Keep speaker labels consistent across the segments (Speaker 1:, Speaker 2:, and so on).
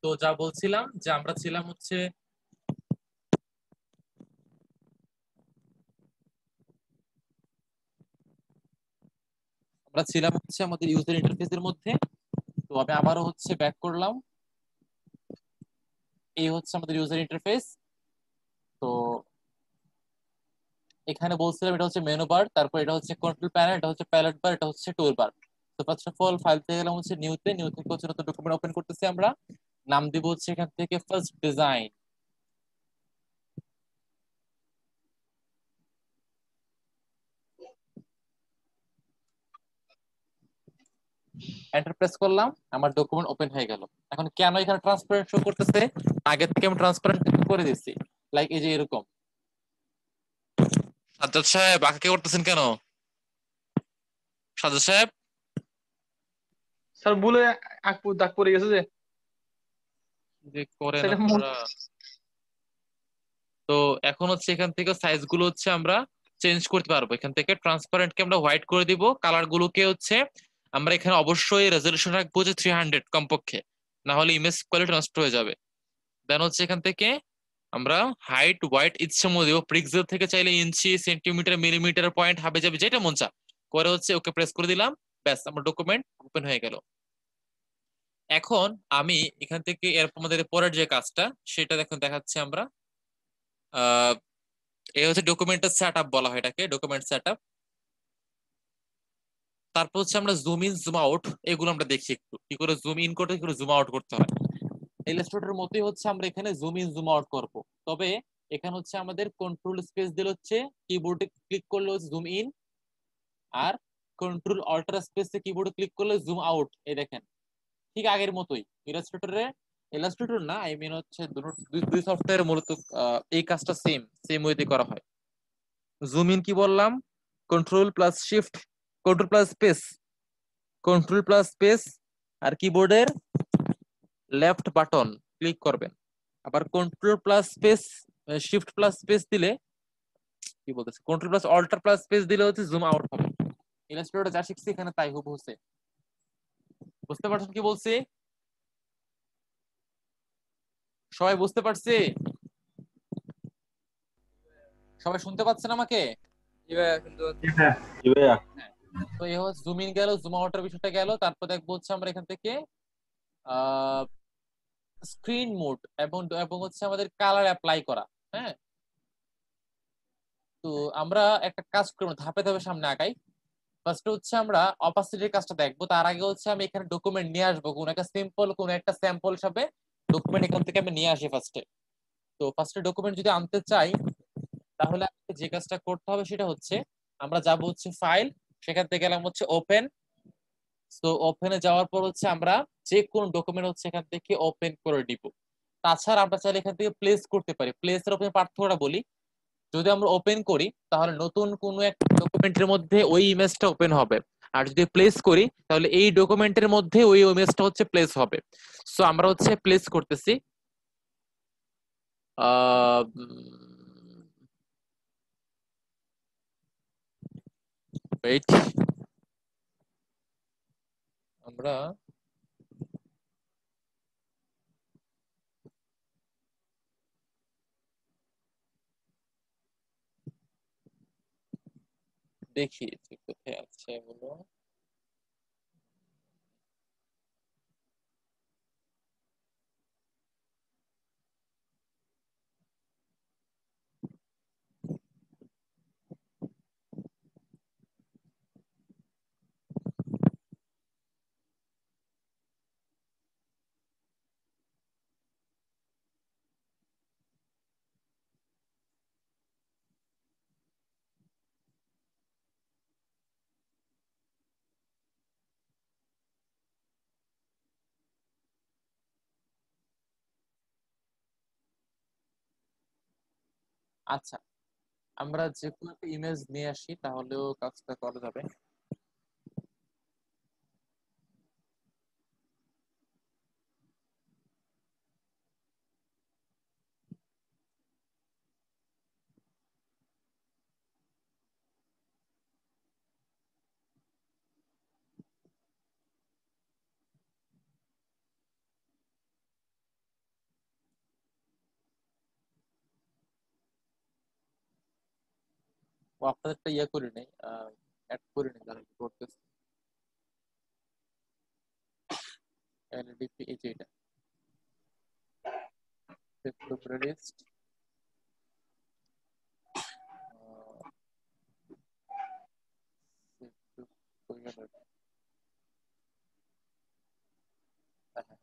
Speaker 1: তো যা বলছিলাম যে আমরা ছিলাম হচ্ছে আমাদের ইউজার ইন্টারফেসের মধ্যে। তো আমি আবারও হচ্ছে ব্যাক করলাম। এই হচ্ছে আমাদের ইউজার ইন্টারফেস। তো এখানে বলছিলাম এটা হচ্ছে মেনু বার, তারপর এটা হচ্ছে কন্ট্রোল প্যানেল, এটা হচ্ছে প্যালেট বার, এটা হচ্ছে টুল বার। তো ফার্স্ট অফ অল ফাইল থেকে গেলাম হচ্ছে নিউতে। নিউ থেকে হচ্ছে নতুন ডকুমেন্ট ওপেন করতেছি আমরা। নাম দিব হচ্ছে এখান থেকে ফার্স্ট ডিজাইন। এন্টার প্রেস করলাম, আমার ডকুমেন্ট ওপেন হয়ে গেল। এখন কেন এখানে ট্রান্সপারেন্ট শো করতেছে? আগে থেকে আমি ট্রান্সপারেন্ট করে দিচ্ছি, লাইক এই যে এরকম। সাজ্জাদ সাহেব বাঁকা করতেছেন কেন? সাজ্জাদ সাহেব
Speaker 2: স্যার ভুলে দাগ পড়ে গেছে যে
Speaker 1: যে করেন
Speaker 2: সেটা
Speaker 1: আপনারা। তো এখন হচ্ছে এখান থেকে সাইজ গুলো হচ্ছে আমরা চেঞ্জ করতে পারবো। এখান থেকে ট্রান্সপারেন্ট কে আমরা হোয়াইট করে দিব, কালার গুলোকে হচ্ছে আমরা এখানে অবশ্যই রেজলিউশন রাখবো যে 300 কমপক্ষে, না হলে ইমেজ কোয়ালিটি নষ্ট হয়ে যাবে। দেন হচ্ছে এখান থেকে আমরা হাইট হোয়াইট ইচ্ছে মতো দিব, পিক্সেল থেকে চাইলে ইঞ্চি সেন্টিমিটার মিলিমিটার পয়েন্ট হাবে যাবে যেটা মন চা করে হচ্ছে ওকে প্রেস করে দিলাম। ব্যাস, আমার ডকুমেন্ট ওপেন হয়ে গেল। এখন আমি এখান থেকে এর আমাদের পরের যে কাজটা সেটা দেখুন দেখাচ্ছি আমরা। আহ এই হচ্ছে ডকুমেন্টের সেট আপ বলা হয় এটাকে, ডকুমেন্ট সেট আপ। তারপর হচ্ছে আমরা জুম ইন জুম আউট, এগুলো আমরা দেখি একটু কি করে জুম ইন করতে, কি করে জুম আউট করতে হয়। ইলাস্ট্রেটরের মতোই হচ্ছে আমরা এখানে জুম ইন জুম আউট করব। তবে এখানে হচ্ছে আমাদের কন্ট্রোল স্পেস দিলে হচ্ছে কিবোর্ডে ক্লিক করলে হচ্ছে জুম ইন, আর কন্ট্রোল অল্টার স্পেসে কিবোর্ডে ক্লিক করলে জুম আউট। এই দেখেন ঠিক আগের মতোই। ইলাস্ট্রেটরে, ইলাস্ট্রেটর না আই মিন হচ্ছে দুই দুই সফটওয়্যার মূলত এই কাজটা সেম সেম ওয়েতে করা হয়। জুম ইন কি বললাম? Control plus shift, control plus space, control plus space আর কিবোর্ডের লেফট বাটন ক্লিক করবেন। আবার control plus space shift plus space দিলে, কি বলতেছে, control plus alter plus space দিলে হচ্ছে জুম আউট হবে। ইলাস্ট্রেটরে যা শিখছি এখানে তাই হুবহু হচ্ছে। বুঝতে পারছেন কি বলছি? সবাই বুঝতে পারছি? সবাই শুনতে পাচ্ছেন আমাকে?
Speaker 3: জি ভাইয়া শুনতে পাচ্ছি।
Speaker 4: হ্যাঁ জি ভাইয়া।
Speaker 1: হ্যাঁ। তো এই হচ্ছে জুম ইন গেল, জুম আউটের বিষয়টা গেল। তারপর দেখবো হচ্ছে আমরা এখান থেকে স্ক্রিন মোড এবং এবং হচ্ছে আমাদের কালার অ্যাপ্লাই করা। হ্যাঁ, তো আমরা একটা কাজ করবো, ধাপে ধাপে সামনে আগাই। ফার্স্ট হচ্ছে আমরা অপাসিটির কাজটা দেখবো। তার আগে হচ্ছে আমি এখানে ডকুমেন্ট নিয়ে আসবো, কোন একটা সিম্পল কোন একটা স্যাম্পল হিসাবে ডকুমেন্ট এখান থেকে আমি নিয়ে আসি ফার্স্টে। তো ফার্স্টে ডকুমেন্ট যদি আনতে চাই তাহলে আমাকে যে কাজটা করতে হবে সেটা হচ্ছে আমরা যাবো হচ্ছে ফাইল, সেখান থেকে গেলাম হচ্ছে ওপেন। তো ওপেনে যাওয়ার পর হচ্ছে আমরা যে কোন ডকুমেন্ট হচ্ছে এখান থেকে ওপেন করে দিব। তাছাড়া আমরা চাইলে এখান থেকে প্লেস করতে পারি। প্লেস এর ওপেন পার্থক্যটা বলি, যদি আমরা ওপেন করি তাহলে নতুন কোনো একটা ডকুমেন্টের মধ্যে ওই ইমেজটা ওপেন হবে, আর যদি প্লেস করি তাহলে এই ডকুমেন্টের মধ্যে ওই ইমেজটা হচ্ছে প্লেস হবে। সো আমরা হচ্ছে প্লেস করতেছি। ওয়েট, আমরা দেখি যে কোথায় আছে এগুলো। আচ্ছা, আমরা যে কোনো একটা ইমেজ নিয়ে আসি তাহলেও কাজটা করা যাবে। ও আপনাদেরটা ইয়ে করি নাই, অ্যাড করি নাই, তাহলে কি করতেছে এলডিপি এই যে এটা লিস্ট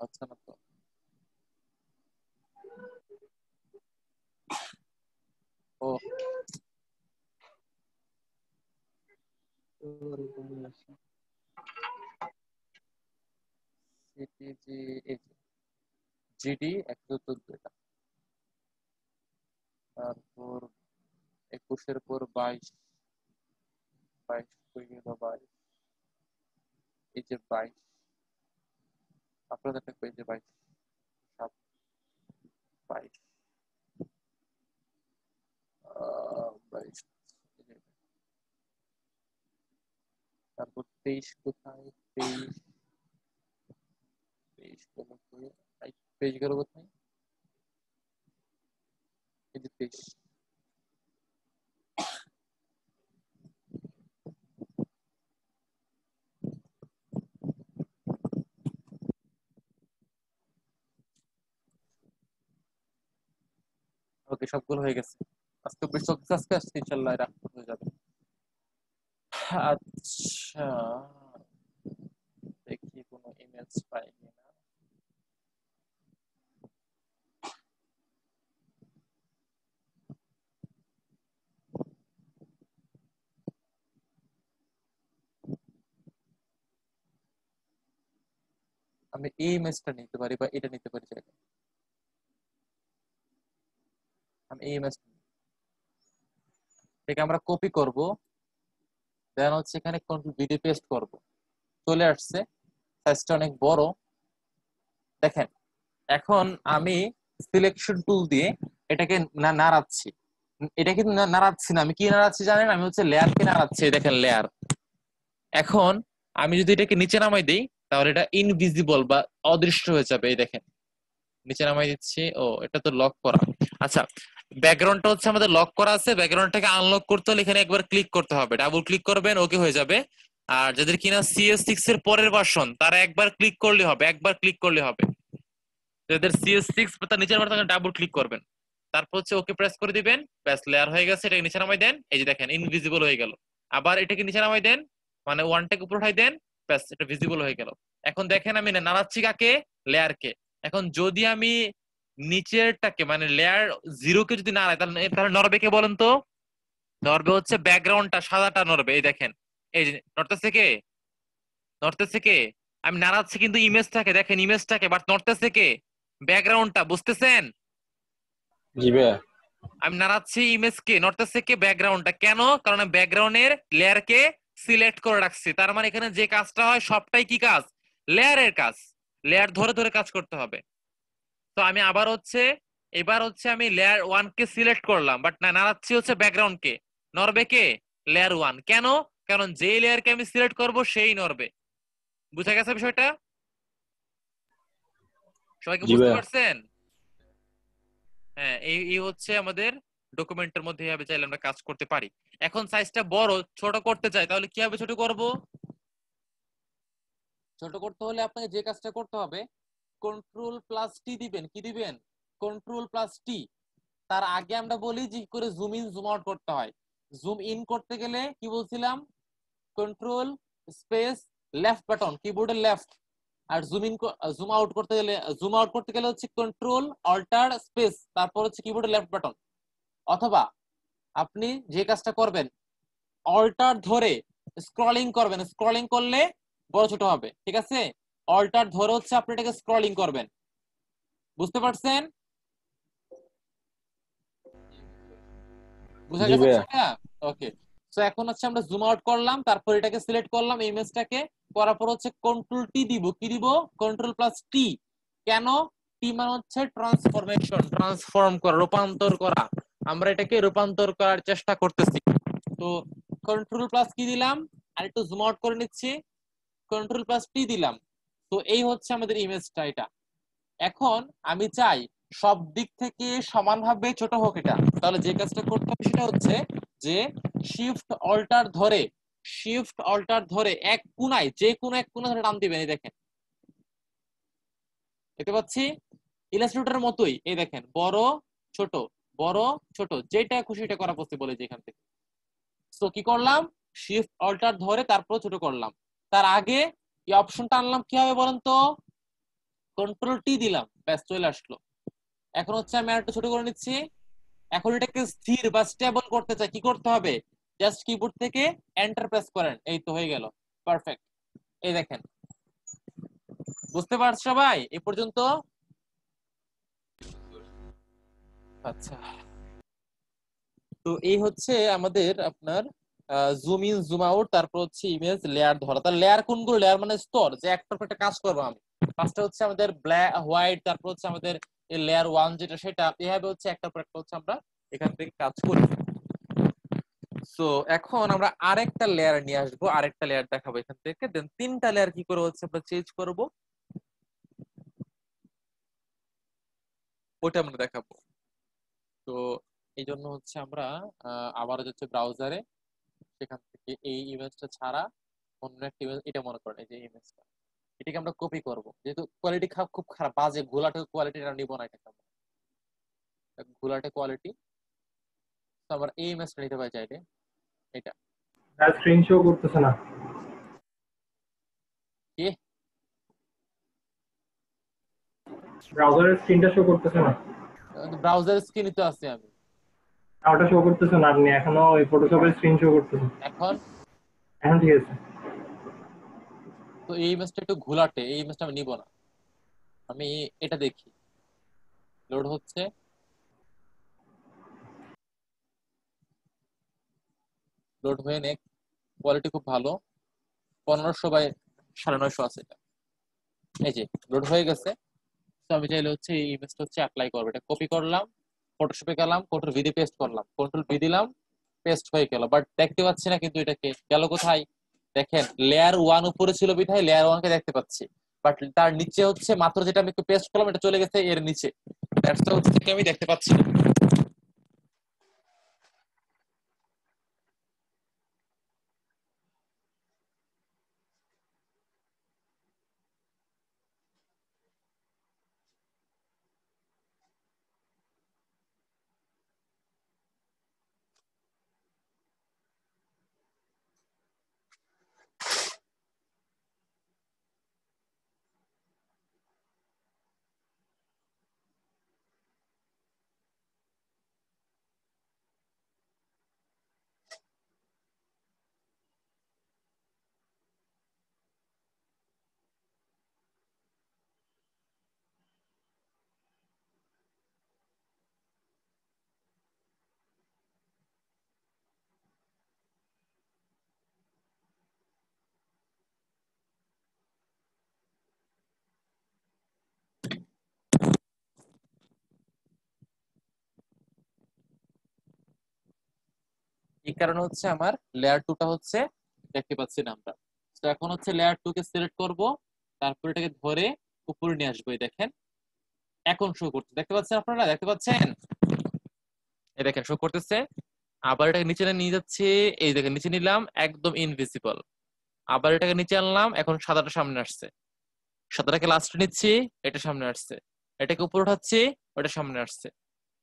Speaker 1: হচ্ছে না তো। ও সিটিজি এই যে জিডি 114 এটা, তারপর 21-এর পর 22 22 হয়ে গেল 22 এই যে 22 আপনাদের এই যে 22 7 22 22 তারপর 23 কোথায় 23 23 কোথায় 23 গেল কোথায় এই যে 23 ওকে সবগুলো হয়ে গেছে। আজকে বৃষ্টি আজকে আসছে ইনশাল্লাহ এটা হয়ে যাবে। আচ্ছা দেখি কোনো ইমেজ পাই কিনা। আমি এই ইমেজটা নিতে পারি বা এটা নিতে পারি চাইলে। আমি এই ইমেজটা থেকে আমরা কপি করব, দেন হচ্ছে এখানে কন্ট্রোল ভিডিও পেস্ট করব, চলে আসছে, সাইজটা অনেক বড় দেখেন। এখন আমি সিলেকশন টুল দিয়ে এটাকে নাড়াচ্ছি, এটা কিন্তু নাড়াচ্ছি না, আমি কি নাড়াচ্ছি জানেন, আমি হচ্ছে লেয়ারকে নাড়াচ্ছি, দেখেন লেয়ার। এখন আমি যদি এটাকে নিচে নামাই দিই তাহলে এটা ইনভিজিবল বা অদৃশ্য হয়ে যাবে, এই দেখেন নিচে নামাই দিচ্ছি। ও এটা তো লক করা, আচ্ছা ব্যাকগ্রাউন্ডটা হচ্ছে আমাদের লক করা আছে, ব্যাকগ্রাউন্ডটাকে আনলক করতে হলে এখানে একবার ক্লিক করতে হবে, ডাবল ক্লিক করবেন ওকে হয়ে যাবে। আর যাদের কিনা CS6 এর পরের ভার্সন তারা একবার ক্লিক করলে হবে, একবার ক্লিক করলে হবে। যাদের CS6 বা তার নিচের ভার্সন ডাবল ক্লিক করবেন, তারপর হচ্ছে ওকে প্রেস করে দিবেন, ব্যাস লেয়ার হয়ে গেছে। এটাকে নিচে নামাই দেন, এই যে দেখেন ইনভিজিবল হয়ে গেল। আবার এটাকে নিচে নামাই দেন, মানে ওয়ানটাকে উপর উঠাই দেন, ব্যাস এটা ভিজিবল হয়ে গেল। এখন দেখেন আমি নাড়াচ্ছি কাকে, লেয়ারকে। এখন যদি আমি নিচেরটাকে মানে লেয়ার 0-কে যদি নাড়াই তাহলে নড়বে কে বলেন তো? নড়বে হচ্ছে ব্যাকগ্রাউন্ডটা, সাদাটা নড়বে, এই দেখেন এই যে নড়তেছে কে, নড়তেছে কে, আমি নাড়াচ্ছি কিন্তু ইমেজটাকে, দেখেন ইমেজটাকে, বাট নড়তেছে কে, ব্যাকগ্রাউন্ডটা, বুঝতেছেন?
Speaker 4: জি ভাইয়া।
Speaker 1: আমি নাড়াচ্ছি ইমেজকে, নড়তেছে কে, ব্যাকগ্রাউন্ডটা। কেন? কারণ আমি ব্যাকগ্রাউন্ডের লেয়ারকে সিলেক্ট করে রাখছি, তার মানে এখানে যে কাজটা হয় সবটাই কি কাজ, লেয়ারের কাজ, লেয়ার ধরে ধরে কাজ করতে হবে। তো আমি আবার হচ্ছে এবার হচ্ছে আমি লেয়ার 1-কে সিলেক্ট করলাম, বাট না, নাড়াচ্ছি হচ্ছে ব্যাকগ্রাউন্ডকে, নড়বে কে, লেয়ার 1। কেন? কারণ যে লেয়ারকে আমি সিলেক্ট করব সেই নড়বে। বুঝা গেছে বিষয়টা? সবাইকে
Speaker 4: জি
Speaker 1: বুঝতে
Speaker 4: ভাইয়া।
Speaker 1: পারছেন? হ্যাঁ, এই হচ্ছে আমাদের ডকুমেন্টের মধ্যে এইভাবে চাইলে আমরা কাজ করতে পারি। এখন সাইজটা বড় ছোট করতে চাই, তাহলে কিভাবে ছোট করব? ছোট করতে হলে আপনাকে যে কাজটা করতে হবে, Ctrl+T দিবেন। কি দিবেন? Ctrl+T। তার আগে আমরা বলি যে কি করে জুম ইন জুম আউট করতে হয়। জুম ইন করতে গেলে কি বলছিলাম, কন্ট্রোল স্পেস লেফট বাটন, কিবোর্ডের লেফট। আর জুম আউট করতে গেলে, হচ্ছে কন্ট্রোল অল্টার স্পেস, তারপর হচ্ছে কিবোর্ডের লেফট বাটন। অথবা আপনি যে কাজটা করবেন, অল্টার ধরে স্ক্রলিং করবেন, স্ক্রলিং করলে বড় ছোট হবে, ঠিক আছে? অল্টার ধরে হচ্ছে আপনি এটাকে স্ক্রলিং করবেন। বুঝতে পারছেন? বুঝা
Speaker 4: জি
Speaker 1: গেছে
Speaker 4: ভাইয়া।
Speaker 1: বিষয়টা? ওকে। সো এখন হচ্ছে আমরা জুম আউট করলাম, তারপর এটাকে সিলেক্ট করলাম ইমেজটাকে, করার পর হচ্ছে Ctrl+T দিব। কি দিব? Ctrl+T। কেন? টি মানে হচ্ছে ট্রান্সফরমেশন, ট্রান্সফর্ম করা, রূপান্তর করা। আমরা এটাকে রূপান্তর করার চেষ্টা করতেছি। তো Ctrl+ কি দিলাম, আর একটু জুম আউট করে নিচ্ছি, Ctrl+T দিলাম। তো এই হচ্ছে আমাদের ইমেজটা এটা। এখন আমি চাই সব দিক থেকে সমানভাবে ছোট হোক এটা, তাহলে যে কাজটা করতে হবে সেটা হচ্ছে যে শিফট অল্টার ধরে এক কোণায়, যে কোনো এক কোণা ধরে টান দিবেন। এই দেখেন, দেখতে পাচ্ছি ইলাস্ট্রেটরের মতোই। এই দেখেন, বড় ছোট, বড় ছোট, যেটা খুশি এটা করা পসিবল এই যেখান থেকে। তো কি করলাম, শিফট অল্টার ধরে তারপর ছোট করলাম। তার আগে এই অপশনটা আনলাম, কি হবে বলেন তো, কন্ট্রোল টি দিলাম, ব্যাস চলে আসলো। এখন হচ্ছে আমি আরেকটু ছোট করে নিচ্ছি। এখন এটাকে স্থির বা স্টেবল করতে চাই, কি করতে হবে, জাস্ট কিবোর্ড থেকে এন্টার প্রেস করেন, এই তো হয়ে গেল, পারফেক্ট। এই দেখেন, বুঝতে পারছো সবাই এই পর্যন্ত? আচ্ছা, তো এই হচ্ছে আমাদের আপনার জুম ইন জুম আউট, তারপর হচ্ছে ইমেজ লেয়ার ধরা। তার লেয়ার কোনগুলো, লেয়ার মানে স্তর, যে একটার পর একটা কাজ করবো আমি। ফার্স্টে হচ্ছে আমাদের ব্ল্যাক হোয়াইট, তারপর হচ্ছে আমাদের লেয়ার ওয়ান যেটা, সেটা এভাবে হচ্ছে একটার পর একটা হচ্ছে আমরা এখান থেকে কাজ করি। সো এখন আমরা আরেকটা লেয়ার নিয়ে আসবো, আরেকটা লেয়ার দেখাবো এখান থেকে, দেন তিনটা লেয়ার কি করে হচ্ছে আমরা চেঞ্জ করব ওটা আমরা দেখাবো। তো এই জন্য হচ্ছে আমরা আবার যাচ্ছে ব্রাউজারে, সেখান থেকে এই ইমেজটা ছাড়া অন্য একটা ইমেজ, এটা মনে করেন এই যে ইমেজটা, এটাকে আমরা কপি করব। যেহেতু কোয়ালিটি খুব খারাপ, বাজে ঘোলাটে কোয়ালিটি, নিব না এটাকে আমরা, ঘোলাটে কোয়ালিটি। তো আমরা এই ইমেজটা নিতে পারি চাইলে, এটা
Speaker 2: আর স্ক্রিন শো করতেছে না,
Speaker 1: কি
Speaker 2: ব্রাউজারের স্ক্রিনটা শো করতেছে না।
Speaker 1: ব্রাউজার স্ক্রিনে তো আছে আমি।
Speaker 2: ওটা শো করতেছে না, আপনি এখনো ওই ফটোশপের স্ক্রিন শো করতেছে।
Speaker 1: এখন
Speaker 2: এখন ঠিক আছে।
Speaker 1: তো এই ইমেজটা একটু ঘোলাটে, এই ইমেজটা আমি নিব না, আমি এটা দেখি। লোড হচ্ছে, লোড হয়ে নেক, কোয়ালিটি খুব ভালো, 1500 বাই 950 আছে এটা। এই যে লোড হয়ে গেছে। তো আমি চাইলে হচ্ছে এই ইমেজটা হচ্ছে অ্যাপ্লাই করবো, এটা কপি করলাম, ফটোশপে গেলাম, কন্ট্রোল ভি দিয়ে পেস্ট করলাম, কন্ট্রোল ভি দিলাম, পেস্ট হয়ে গেল। বাট দেখতে পাচ্ছি না কিন্তু এটাকে, গেল কোথায়, দেখেন লেয়ার ওয়ান উপরে ছিল বিধায় লেয়ার ওয়ান কে দেখতে পাচ্ছি, বাট তার নিচে হচ্ছে মাত্র যেটা আমি একটু পেস্ট করলাম, এটা চলে গেছে এর নিচে, দ্যাটসটা হচ্ছে কি আমি দেখতে পাচ্ছি না। এই কারণে হচ্ছে আমার লেয়ার টুটা হচ্ছে দেখতে পাচ্ছি না আমরা। তো এখন হচ্ছে লেয়ার টু কে সিলেক্ট করব, তারপর এটাকে ধরে উপরে নিয়ে আসবো। এই দেখেন এখন শো করতে, দেখতে পাচ্ছেন আপনারা, দেখতে পাচ্ছেন, এই দেখেন শো করতেছে। আবার এটাকে নিচে নিয়ে যাচ্ছি, এই দেখেন নিচে নিলাম, একদম ইনভিজিবল। আবার এটাকে নিচে আনলাম, এখন সাদাটা সামনে আসছে, সাদাটাকে লাস্টে নিচ্ছি, এটা সামনে আসছে, এটাকে উপরে উঠাচ্ছি, ওটা সামনে আসছে।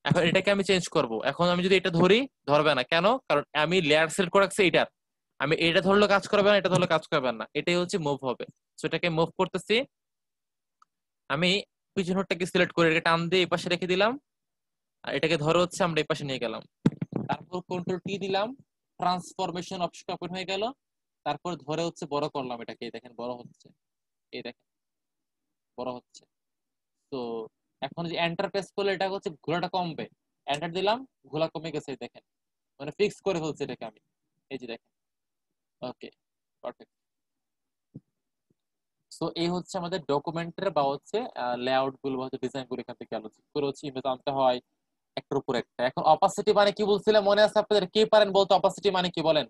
Speaker 1: এখন এটাকে আমি চেঞ্জ করব। এখন আমি যদি এটা ধরি, ধরবে না কেন, কারণ আমি লেয়ার সিলেক্ট করে রাখছি এইটার, আমি এটা ধরলে কাজ করবে না, এটা ধরলে কাজ করবে না, এটাই হচ্ছে মুভ হবে। সো এটাকে মুভ করতেছি আমি, পিছনটাকে সিলেক্ট করে এটাকে টান দিয়ে এই পাশে রেখে দিলাম, আর এটাকে ধরে হচ্ছে আমরা এই পাশে নিয়ে গেলাম, তারপর কন্ট্রোল টি দিলাম, ট্রান্সফরমেশন অপশন ওপেন হয়ে গেল, তারপর ধরে হচ্ছে বড় করলাম এটাকে, এই দেখেন বড় হচ্ছে, এই দেখেন বড় হচ্ছে। তো এখন যে এন্টার প্রেস করলে এটা হচ্ছে ঘোলাটা কমবে, এন্টার দিলাম, ঘোলা কমে গেছে, এই দেখেন, মানে ফিক্স করে ফেলছে এটাকে আমি, এই যে দেখেন। ওকে, পারফেক্ট। সো এই হচ্ছে আমাদের ডকুমেন্টের বা হচ্ছে লেআউট গুলো বা হচ্ছে ডিজাইন গুলো এখান থেকে আলোচনা করে হচ্ছে ইমেজ আনতে হয় একটার উপর একটা। এখন অপাসিটি মানে কি বলছিলাম মনে আছে আপনাদের, কে পারেন বলতো অপাসিটি মানে কি, বলেন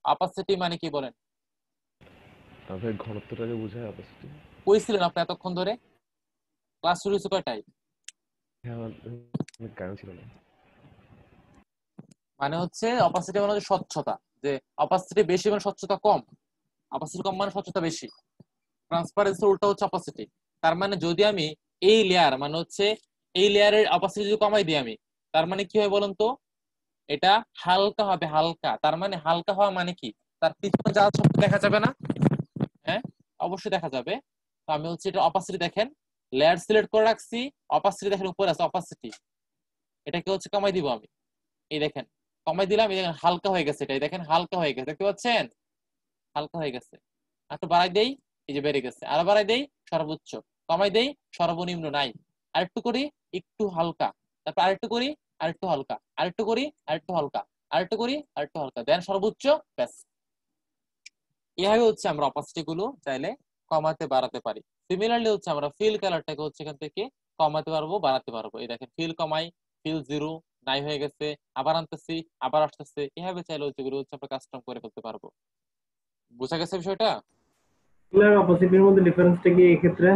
Speaker 1: অপাসিটি মানে কি বলেন?
Speaker 5: তবে ঘনত্বটাকে বোঝায় অপাসিটি।
Speaker 1: কইছিলেন আপনি এতক্ষণ ধরে, ক্লাস শুরু হয়েছে কয়টায়?
Speaker 5: হ্যাঁ, আমার কারণ ছিল না।
Speaker 1: মানে হচ্ছে অপাসিটি মানে হচ্ছে স্বচ্ছতা, যে অপাসিটি বেশি মানে স্বচ্ছতা কম, অপাসিটি কম মানে স্বচ্ছতা বেশি। ট্রান্সপারেন্সি উল্টা হচ্ছে অপাসিটি। তার মানে যদি আমি এই লেয়ার মানে হচ্ছে এই লেয়ারের অপাসিটি যদি কমাই দিই আমি, তার মানে কি হয় বলুন তো, এটা হালকা হবে, হালকা। তার মানে হালকা হওয়া মানে কি, তার পিছনে যা সব দেখা যাবে না? হ্যাঁ, অবশ্যই দেখা যাবে। তো আমি হচ্ছে এটা অপাসিটি দেখেন, লেয়ার সিলেক্ট করে রাখছি, অপাসিটি দেখেন উপরে আছে অপাসিটি, এটাকে হচ্ছে কমাই দিব আমি। এই দেখেন কমাই দিলাম, এই দেখেন হালকা হয়ে গেছে, এটা এই দেখেন হালকা হয়ে গেছে, দেখতে পাচ্ছেন হালকা হয়ে গেছে। একটু বাড়াই দেই, এই যে বেড়ে গেছে, আরো বাড়াই দেই সর্বোচ্চ, কমাই দেই সর্বনিম্ন নাই, আরেকটু করি একটু হালকা, তারপর আরেকটু করি আরেকটু হালকা, আরেকটু করি আরেকটু হালকা, আরেকটু করি আরেকটু হালকা, দেন সর্বোচ্চ, ব্যাস। এভাবে হচ্ছে আমরা অপাসিটি গুলো চাইলে কমাতে বাড়াতে পারি। সিমিলারলি হচ্ছে আমরা ফিল কালারটাকে হচ্ছে এখান থেকে কমাতে পারবো বাড়াতে পারবো। এই দেখেন ফিল কমাই, ফিল 0 নাই হয়ে গেছে, আবার আনতেছি আবার আসতেছে, এভাবে চাইলে হচ্ছে এগুলো হচ্ছে আমরা কাস্টম করে ফেলতে পারবো। বুঝা গেছে বিষয়টা?
Speaker 6: ফিল আর অপোজিটের মধ্যে ডিফারেন্সটা কি এই ক্ষেত্রে?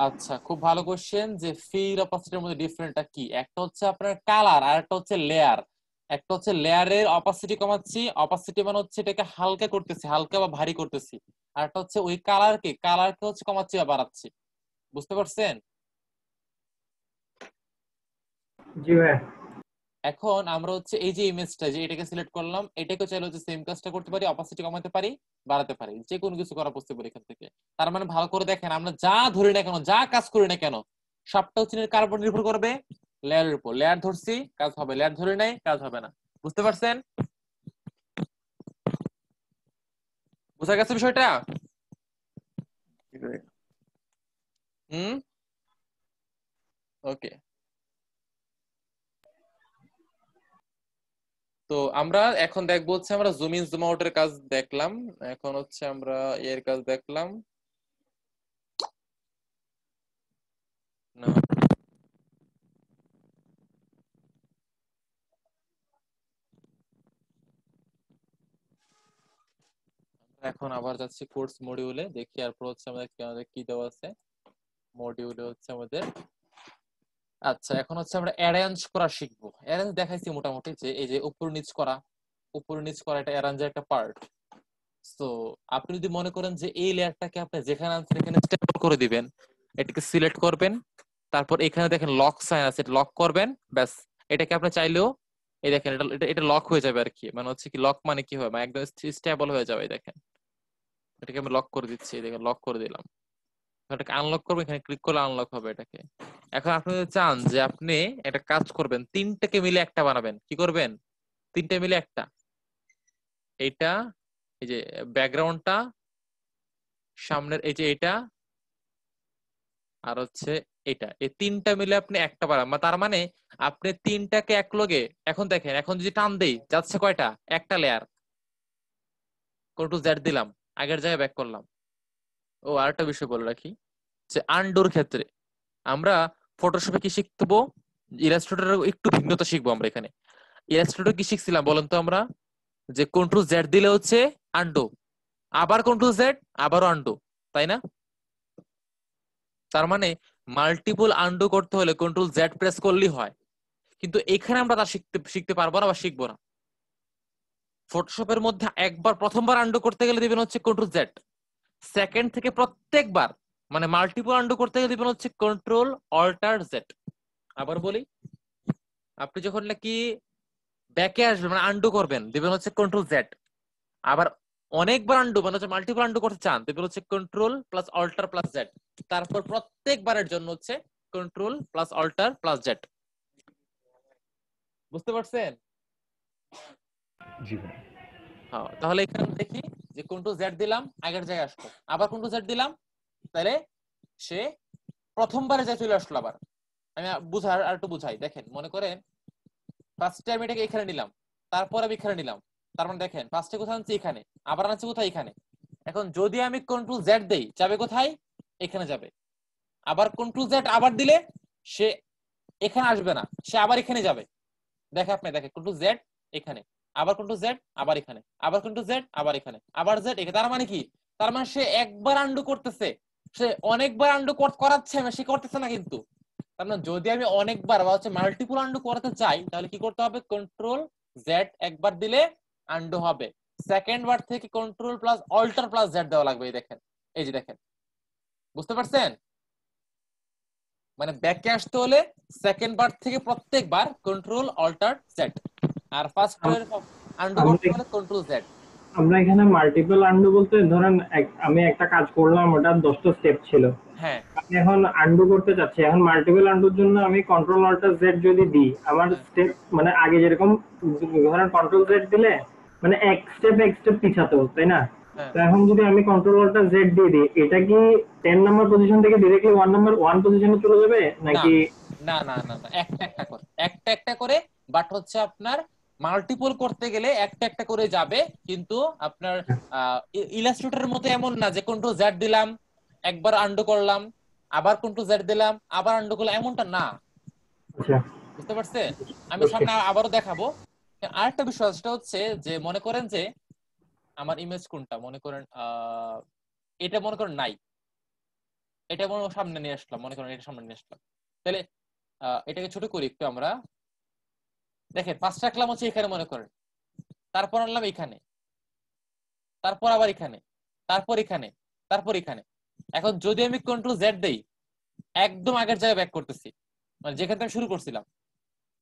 Speaker 1: আচ্ছা, খুব ভালো কোশ্চেন যে ফিল অপাসিটির মধ্যে ডিফারেন্টটা কি। একটা হচ্ছে আপনার কালার আর একটা হচ্ছে লেয়ার। একটা হচ্ছে লেয়ারের অপাসিটি কমাচ্ছি, অপাসিটি মানে হচ্ছে এটাকে হালকা করতেছি, হালকা বা ভারী করতেছি। আর একটা হচ্ছে ওই কালারকে হচ্ছে কমাচ্ছি বা বাড়াচ্ছি। বুঝতে পারছেন?
Speaker 6: জি ভাই।
Speaker 1: এখন আমরা হচ্ছে এই যে ইমেজটা যে এটাকে সিলেক্ট করলাম, এটাকে চাইলে হচ্ছে সেম কাজটা করতে পারি, অপাসিটি কমাতে পারি বাড়াতে পারি, যে কোনো কিছু করা পসিবল এখান থেকে। তার মানে ভালো করে দেখেন, আমরা যা ধরি না কেন, যা কাজ করি না কেন, সবটা হচ্ছে কার উপর নির্ভর করবে, লেয়ারের উপর। লেয়ার ধরছি কাজ হবে, লেয়ার ধরে নাই কাজ হবে না। বুঝতে পারছেন? বুঝা গেছে বিষয়টা? হুম, ওকে। তো আমরা এখন দেখবো হচ্ছে আমরা জুম ইন জুম আউটের কাজ দেখলাম, এখন হচ্ছে আমরা এর কাজ দেখলাম না। এখন আবার যাচ্ছি কোর্স মডিউলে, দেখি এরপর হচ্ছে আমাদের কি দেওয়া আছে মডিউলে হচ্ছে আমাদের। আচ্ছা, এখন হচ্ছে আমরা অ্যারেঞ্জ করা শিখবো। অ্যারেঞ্জ দেখাইছি মোটামুটি, যে এই যে উপর নিচ করা, উপর নিচ করা এটা অ্যারেঞ্জের একটা পার্ট। তো আপনি যদি মনে করেন যে এই লেয়ারটাকে আপনি যেখানে আনছেন এখানে স্টেবল করে দিবেন, এটাকে সিলেক্ট করবেন, তারপর এখানে দেখেন লক সাইন আছে, এটা লক করবেন, ব্যাস। এটাকে আপনি চাইলেও এই দেখেন এটা এটা এটা লক হয়ে যাবে আর কি, মানে হচ্ছে কি লক মানে কি হয়, মানে একদম স্টেবল হয়ে যাবে। এই দেখেন এটাকে আমি লক করে দিচ্ছি, এই দেখেন লক করে দিলাম। এটাকে আনলক করবেন, এখানে ক্লিক করলে আনলক হবে এটাকে। এখন আপনি যদি চান যে আপনি একটা কাজ করবেন, তিনটাকে মিলে একটা বানাবেন, কি করবেন? তিনটে মিলে একটা, এইটা এই যে ব্যাকগ্রাউন্ডটা, সামনের এই যে এটা, আর হচ্ছে এটা, এই তিনটা মিলে আপনি একটা বানাবেন। তার মানে আপনি তিনটাকে এক লগে, এখন দেখেন এখন যদি টান দেই যাচ্ছে কয়টা, একটা লেয়ার। কন্ট্রোল জেড দিলাম, আগের জায়গায় ব্যাক করলাম। ও আরেকটা বিষয় বলে রাখি, যে আনডোর ক্ষেত্রে আমরা ফটোশপে কি শিখবো, ইলাস্ট্রেটরের একটু ভিন্নতা শিখবো আমরা এখানে। ইলাস্ট্রেটর কি শিখছিলাম বলেন তো আমরা, যে কন্ট্রোল জেড দিলে হচ্ছে আনডো, আবার কন্ট্রোল জেড আবারও আনডো, তাই না? তার মানে মাল্টিপল আনডো করতে হলে কন্ট্রোল জেড প্রেস করলেই হয়। কিন্তু এখানে আমরা তা শিখতে পারবো না বা শিখবো না। ফটোশপের মধ্যে একবার প্রথমবার আনডো করতে গেলে দিবেন হচ্ছে কন্ট্রোল জেড, সেকেন্ড থেকে প্রত্যেকবার মানে মাল্টিপল আনডো করতে গেলে দিবেন হচ্ছে কন্ট্রোল অল্টার জেড। আবার বলি, আপনি যখন নাকি ব্যাকে আসবেন মানে আনডু করবেন দিবেন হচ্ছে কন্ট্রোল জেড, আবার অনেকবার আনডু মানে হচ্ছে মাল্টিপল আনডু করতে চান দিবেন হচ্ছে control plus alter plus Z. তারপর প্রত্যেকবারের জন্য হচ্ছে control plus alter plus Z. বুঝতে পারছেন?
Speaker 5: জি ভাই।
Speaker 1: হ্যাঁ, তাহলে এখানে দেখি যে কন্ট্রোল জেড দিলাম আগের জায়গায় আসলো, আবার কন্ট্রোল জেড দিলাম, তাহলে সে প্রথমবারে যা চলে আসলো। আবার আমি আর একটু বুঝাই, দেখেন মনে করেন ফার্স্টে আমি এটাকে এখানে নিলাম, তারপর আমি এখানে নিলাম, তার মানে দেখেন ফার্স্টে কোথায় আনছি এখানে, আবার আনছি কোথায় এখানে। এখন যদি আমি কন্ট্রোল জেড দেই যাবে কোথায়, এখানে যাবে। আবার কন্ট্রোল জেড আবার দিলে সে এখানে আসবে না, সে আবার এখানে যাবে। দেখে আপনি দেখেন কন্ট্রোল জেড এখানে, আবার কন্ট্রোল জেড আবার এখানে, আবার কন্ট্রোল জেড আবার এখানে, আবার জেড এখানে। তার মানে কি, তার মানে সে একবার আন্ডু করতেছে, সে অনেকবার আন্ডু করাচ্ছে, সে করতেছে না কিন্তু। তার মানে যদি আমি অনেকবার বা হচ্ছে মাল্টিপল আন্ডু করাতে চাই তাহলে কি করতে হবে, কন্ট্রোল জেড একবার দিলে আন্ডু হবে, সেকেন্ড বার থেকে control plus alter plus Z দেওয়া লাগবে। এই দেখেন, এই যে দেখেন, বুঝতে পারছেন? মানে ব্যাকে আসতে হলে সেকেন্ড বার থেকে প্রত্যেকবার কন্ট্রোল অল্টার জেড, আর ফার্স্ট আন্ডু করতে হলে কন্ট্রোল জেড।
Speaker 6: আমরা এখানে মাল্টিপল আন্ডু বলতে ধরেন আমি একটা কাজ করলাম, ওটা 10টা স্টেপ ছিল,
Speaker 1: হ্যাঁ
Speaker 6: আমি এখন আন্ডু করতে চাচ্ছি। এখন মাল্টিপল আন্ডুর জন্য আমি কন্ট্রোল অল্টার জেড যদি দিই, আমার স্টেপ মানে আগে যেরকম ধরেন কন্ট্রোল জেড দিলে মানে এক স্টেপ পিছাতে হতো, তাই না?
Speaker 1: হ্যাঁ
Speaker 6: তো এখন যদি আমি কন্ট্রোল অল্টার জেড দিয়ে দিই, এটা কি 10 নাম্বার পজিশন থেকে ডিরেক্টলি 1 পজিশনে চলে যাবে নাকি?
Speaker 1: না না না না, একটা একটা করে, একটা একটা করে, বাট হচ্ছে আপনার মাল্টিপল করতে গেলে একটা একটা করে যাবে, কিন্তু আপনার ইলাস্ট্রেটরের মতো এমন না যে কন্ট্রোল জেড দিলাম একবার আন্ডু করলাম, আবার কন্ট্রোল জেড দিলাম আবার আন্ডু করলাম, এমনটা না।
Speaker 6: আচ্ছা,
Speaker 1: বুঝতে পারছে? আমি সামনে আবারও দেখাবো। আরেকটা বিষয় সেটা হচ্ছে যে মনে করেন যে আমার ইমেজ কোনটা, মনে করেন এটা মনে করেন নাই, এটা মনে করেন সামনে নিয়ে আসলাম, মনে করেন এটা সামনে নিয়ে আসলাম, তাহলে এটাকে ছোট করি একটু আমরা। দেখেন ফার্স্ট রাখলাম হচ্ছে এখানে মনে করেন, তারপর আনলাম এখানে, তারপর আবার এখানে, তারপর এখানে, তারপর এখানে। এখন যদি আমি কন্ট্রোল জেড দেই, একদম আগের জায়গায় ব্যাক করতেছি, মানে যেখান থেকে শুরু করছিলাম।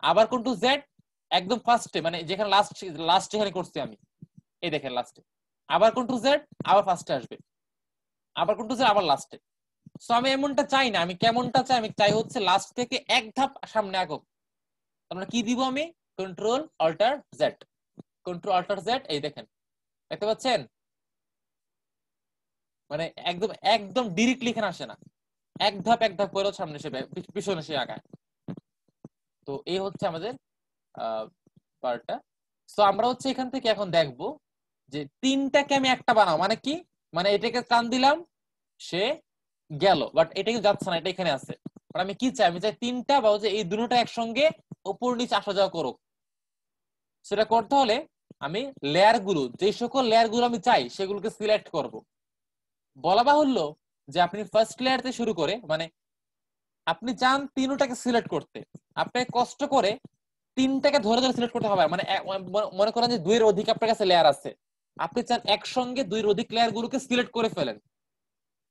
Speaker 1: আবার কন্ট্রোল জেড একদম ফার্স্টে, মানে যেখানে লাস্ট এখানে করছি আমি, এই দেখেন লাস্টে। আবার কন্ট্রোল জেড আবার ফার্স্টে আসবে, আবার কন্ট্রোল জেড আবার লাস্টে। সো আমি এমনটা চাই না, আমি কেমনটা চাই, আমি চাই হচ্ছে লাস্ট থেকে এক ধাপ সামনে আগুক। তার কি দিব আমি? Control alter Z, control alter Z, এই দেখেন দেখতে পাচ্ছেন? মানে একদম একদম ডিরেক্টলি এখানে আসে না, এক ধাপ করে সামনে এসে পিছনে এসে আগায়। তো এই হচ্ছে আমাদের পার্টটা। সো আমরা হচ্ছে এখান থেকে এখন দেখব যে তিনটাকে আমি একটা বানাও মানে কি, মানে এটাকে টান দিলাম সে গেল, বাট এটা কিন্তু যাচ্ছে না, এটা এখানে আছে। বাট আমি কি চাই? আমি চাই তিনটা বা হচ্ছে এই দুটোটা একসঙ্গে উপর নিচে আসা যাওয়া করুক। সেটা করতে হলে আমি লেয়ার গুলো, যে সকল লেয়ার গুলো আমি চাই সেগুলোকে সিলেক্ট করব। বলা বাহুল্য যে আপনি ফার্স্ট লেয়ার থেকে শুরু করে, মানে আপনি চান তিনটাকে সিলেক্ট করতে, আপনাকে কষ্ট করে তিনটাকে ধরে ধরে সিলেক্ট করতে হবে। মানে মনে করেন যে দুইয়ের অধিক আপনার কাছে লেয়ার আছে, আপনি চান একসঙ্গে দুইয়ের অধিক লেয়ার গুলোকে সিলেক্ট করে ফেলেন,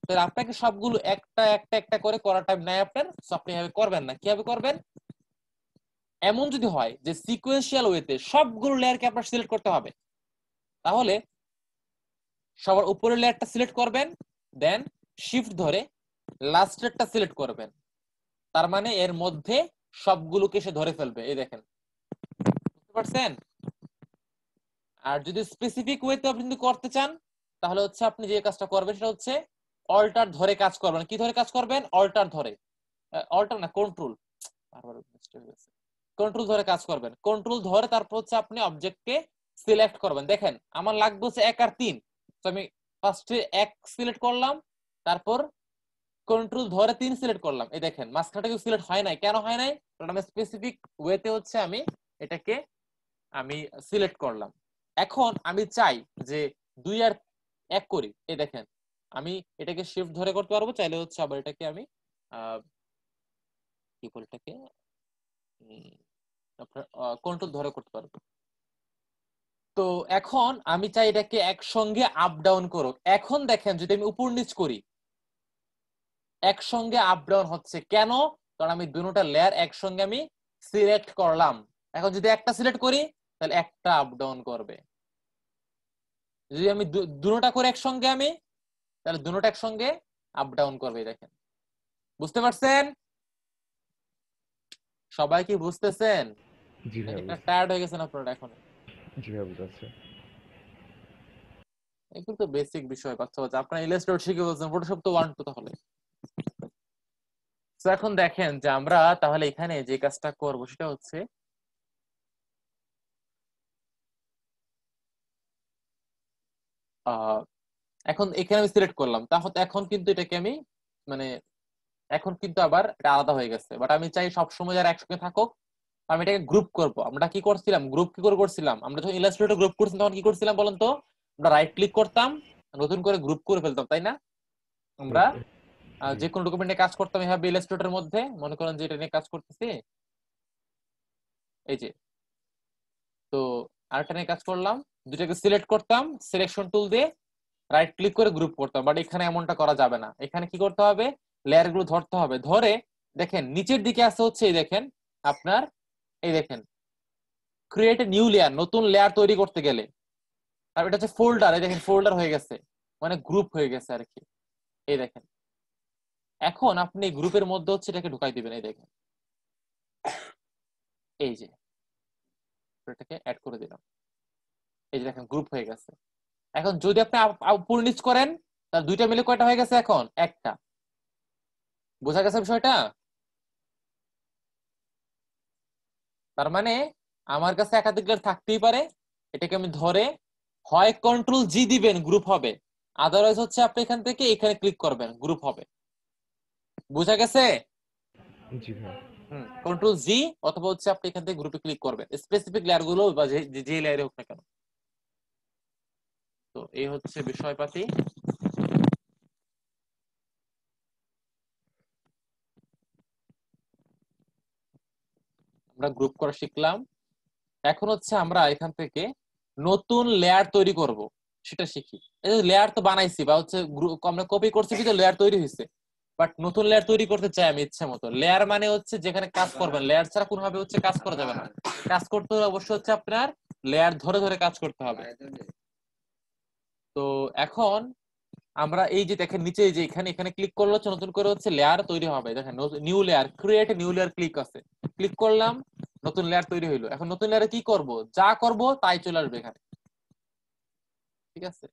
Speaker 1: তাহলে আপনাকে সবগুলো একটা একটা একটা করে করার টাইম নাই আপনার। সো আপনি এভাবে করবেন না। কিভাবে করবেন? এমন যদি হয় যে সিকোয়েন্সিয়াল ওয়েতে সবগুলো লেয়ারকে আপনার সিলেক্ট করতে হবে, তাহলে সবার উপরের লেয়ারটা সিলেক্ট করবেন, দেন শিফট ধরে লাস্টেরটা সিলেক্ট করবেন। তার মানে এর মধ্যে সবগুলোকে সে ধরে ফেলবে। এই দেখেন, বুঝতে পারছেন? আর যদি স্পেসিফিক ওয়েতে আপনি যদি করতে চান, তাহলে হচ্ছে আপনি যে কাজটা করবেন সেটা হচ্ছে অল্টার ধরে কাজ করবেন। কি ধরে কাজ করবেন? অল্টার ধরে, অল্টার না কন্ট্রোল, কন্ট্রোল ধরে কাজ করবেন। কন্ট্রোল ধরে তারপর হচ্ছে আপনি অবজেক্টকে সিলেক্ট করবেন। দেখেন আমার লাগবে হচ্ছে 1 আর 3, তো আমি ফার্স্টে 1 সিলেক্ট করলাম, তারপর কন্ট্রোল ধরে 3 সিলেক্ট করলাম। এই দেখেন মাঝখানটা কিছু সিলেক্ট হয় নাই, কেন হয় নাই? কারণ আমি স্পেসিফিক ওয়েতে হচ্ছে আমি এটাকে সিলেক্ট করলাম। এখন আমি চাই যে 2 আর 1 করি। এই দেখেন আমি এটাকে শিফট ধরে করতে পারবো, চাইলে হচ্ছে আবার এটাকে আমি কি বলে এটাকে আপনার কন্ট্রোল ধরে করতে পারবো। তো এখন আমি চাই এটাকে একসঙ্গে আপ ডাউন করুক। এখন দেখেন যদি আমি উপর নিচ করি, একসঙ্গে আপ ডাউন হচ্ছে কেন? কারণ আমি দুটোটা লেয়ার একসঙ্গে আমি সিলেক্ট করলাম। এখন যদি একটা সিলেক্ট করি তাহলে একটা আপ ডাউন করবে, যদি আমি দুটোটা করে একসঙ্গে আমি, তাহলে দুটোটা একসঙ্গে আপ ডাউন করবে। দেখেন, বুঝতে পারছেন? সবাই কি বুঝতেছেন?
Speaker 5: জি ভাইয়া বুঝছি।
Speaker 1: টায়ার্ড হয়ে গেছেন আপনারা এখন?
Speaker 5: জি ভাইয়া বুঝাচ্ছে।
Speaker 1: এগুলো তো বেসিক বিষয়, বাচ্চা বাচ্চা আপনারা ইলাস্ট্রেটর শিখে বলছেন, ফটোশপ তো 1 2 তাহলে। তো এখন দেখেন যে আমরা তাহলে এখানে যে কাজটা করব সেটা হচ্ছে এখন এখানে আমি সিলেক্ট করলাম, তাহলে এখন কিন্তু এটাকে আমি মানে এখন কিন্তু আবার এটা আলাদা হয়ে গেছে। বাট আমি চাই সবসময় যারা একসঙ্গে থাকুক, আমি এটাকে গ্রুপ করব। আমরা কি করছিলাম? গ্রুপ কি করে করছিলাম? আমরা যখন ইলাস্ট্রেটর গ্রুপ করছিলাম তখন কি করছিলাম বলেন তো? আমরা রাইট ক্লিক করতাম, নতুন করে গ্রুপ করে ফেলতাম, তাই না? আমরা যে কোনো ডকুমেন্টে কাজ করতাম এভাবে ইলাস্ট্রেটরের মধ্যে, মনে করেন যে এটা নিয়ে কাজ করতেছি, এই যে। তো তো আরেকটা নিয়ে কাজ করলাম, দুটাকে সিলেক্ট করতাম, সিলেকশন টুল দিয়ে রাইট ক্লিক করে গ্রুপ করতাম, বাট এখানে এমনটা করা যাবে না। এখানে কি করতে হবে, লেয়ার গুলো ধরতে হবে, ধরে দেখেন নিচের দিকে আছে হচ্ছে এই দেখেন আপনার, এই দেখেন ক্রিয়েট এ নিউ লেয়ার, নতুন লেয়ার তৈরি করতে গেলে, আর এটা হচ্ছে ফোল্ডার, এই দেখেন ফোল্ডার হয়ে গেছে, মানে গ্রুপ হয়ে গেছে আর কি। এই দেখেন এখন আপনি গ্রুপের মধ্যে হচ্ছে এটাকে ঢুকাই দিবেন, এই দেখেন এই যে এটাকে অ্যাড করে দিলাম, এই যে দেখেন গ্রুপ হয়ে গেছে। এখন যদি আপনি উপর নিচ করেন তার দুইটা মিলে কয়টা হয়ে গেছে, এখন একটা। বোঝা গেছে বিষয়টা? তার মানে আমার কাছে একাধিক লেয়ার থাকতেই পারে, এটাকে আমি ধরে হয় কন্ট্রোল জি দিবেন গ্রুপ হবে, আদারওয়াইজ হচ্ছে আপনি এখান থেকে এখানে ক্লিক করবেন গ্রুপ হবে। বোঝা গেছে?
Speaker 5: জি ভাইয়া।
Speaker 1: কন্ট্রোল জি অথবা হচ্ছে আপনি এখান থেকে গ্রুপে ক্লিক করবেন, স্পেসিফিক লেয়ার গুলো বা যে লেয়ারে হোক না কেন। তো এই হচ্ছে বিষয়পাতি। আমরা গ্রুপ করা শিখলাম, এখন হচ্ছে আমরা এখান থেকে নতুন লেয়ার তৈরি করব সেটা শিখি। এই যে লেয়ার তো বানাইছি বা হচ্ছে আমরা কপি করছি, কিন্তু লেয়ার তৈরি হয়েছে, বাট নতুন লেয়ার তৈরি করতে চাই আমি ইচ্ছা মতো। লেয়ার মানে হচ্ছে যেখানে কাজ করবেন, লেয়ার ছাড়া কোনোভাবে হচ্ছে কাজ করা যাবে না। কাজ করতে হলে অবশ্যই হচ্ছে আপনার লেয়ার ধরে ধরে কাজ করতে হবে। তো এখন আমরা এই যে দেখেন নিচে যে এখানে এখানে ক্লিক করলে হচ্ছে নতুন করে হচ্ছে লেয়ার তৈরি হবে, দেখেন new layer, create new layer click আছে, ক্লিক করলাম, নতুন লেয়ার তৈরি হইলো। এখন নতুন লেয়ারে কি করব, যা করব তাই চলে আসবে এখানে, ঠিক আছে?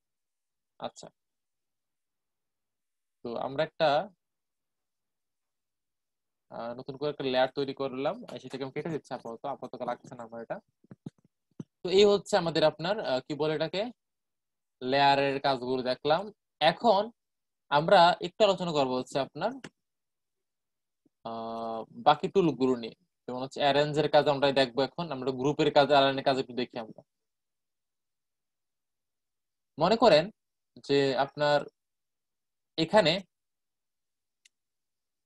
Speaker 1: আচ্ছা, তো আমরা একটা নতুন করে একটা লেয়ার তৈরি করলাম, সেটাকে আমি কেটে দিচ্ছি, আপাতত লাগছে না আমার এটা। তো এই হচ্ছে আমাদের আপনার কি বলে এটাকে, লেয়ারের কাজগুলো দেখলাম। এখন আমরা একটু আলোচনা করবো হচ্ছে আপনার বাকি টুল গুলো নিয়ে, যেমন হচ্ছে অ্যারেঞ্জ এর কাজ আমরা দেখবো। এখন আমরা গ্রুপের কাজ, অ্যালাইনের কাজ একটু দেখি। আমরা মনে করেন যে আপনার এখানে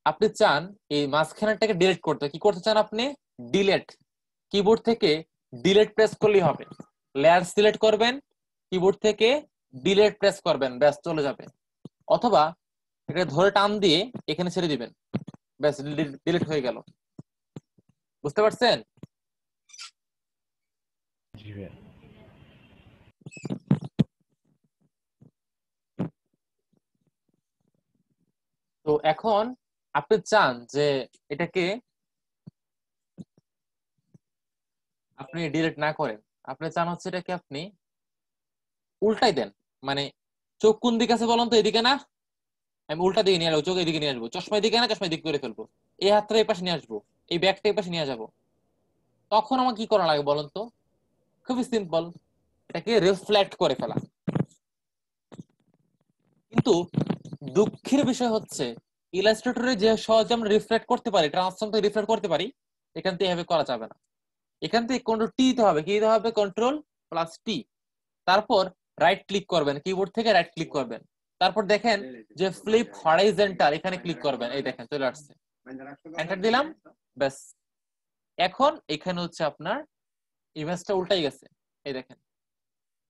Speaker 1: আপনি চান এই মাঝখানেরটাকে ডিলিট করতে, কি করতে চান আপনি, ডিলিট, কিবোর্ড থেকে ডিলিট প্রেস করলেই হবে। লেয়ার সিলেক্ট করবেন, কিবোর্ড থেকে ডিলিট প্রেস করবেন, ব্যাস চলে যাবে। অথবা এটা ধরে টান দিয়ে এখানে ছেড়ে দিবেন, ব্যাস ডিলিট হয়ে গেল। বুঝতে পারছেন?
Speaker 5: জি ভাইয়া।
Speaker 1: তো এখন আপনি চান যে এটাকে আপনি ডিলিট না করেন, আপনি চান হচ্ছে এটাকে আপনি উল্টাই দেন। মানে চোখ কোন দিকে আছে বলুন তো, এদিকে না, আমি উল্টা দিকে নিয়ে আসবো, চোখ এদিকে নিয়ে আসবো, চশমা দিকে না, চশমা দিক করে ফেলবো, এই হাতটা এই পাশে নিয়ে আসবো, এই ব্যাগটা এই পাশে নিয়ে যাবো। তখন আমার কি করা লাগে বলুন তো? খুবই সিম্পল, এটাকে রিফ্লেক্ট করে ফেলা। কিন্তু দুঃখের বিষয় হচ্ছে ইলাস্ট্রেটরে যে সহজে আমরা রিফ্লেক্ট করতে পারি, ট্রান্সফর্ম থেকে রিফ্লেক্ট করতে পারি, এখান থেকে এভাবে করা যাবে না। এখান থেকে কন্ট্রোল টি দিতে হবে, কি দিতে হবে, কন্ট্রোল প্লাস টি, তারপর রাইট ক্লিক করবেন, কিবোর্ড থেকে রাইট ক্লিক করবেন, তারপর দেখেন যে ফ্লিপ হরাইজন্টাল, এখানে ক্লিক করবেন, এই দেখেন চলে আসছে, এন্টার দিলাম, ব্যাস। এখন এখানে হচ্ছে আপনার ইমেজটা উল্টাই গেছে, এই দেখেন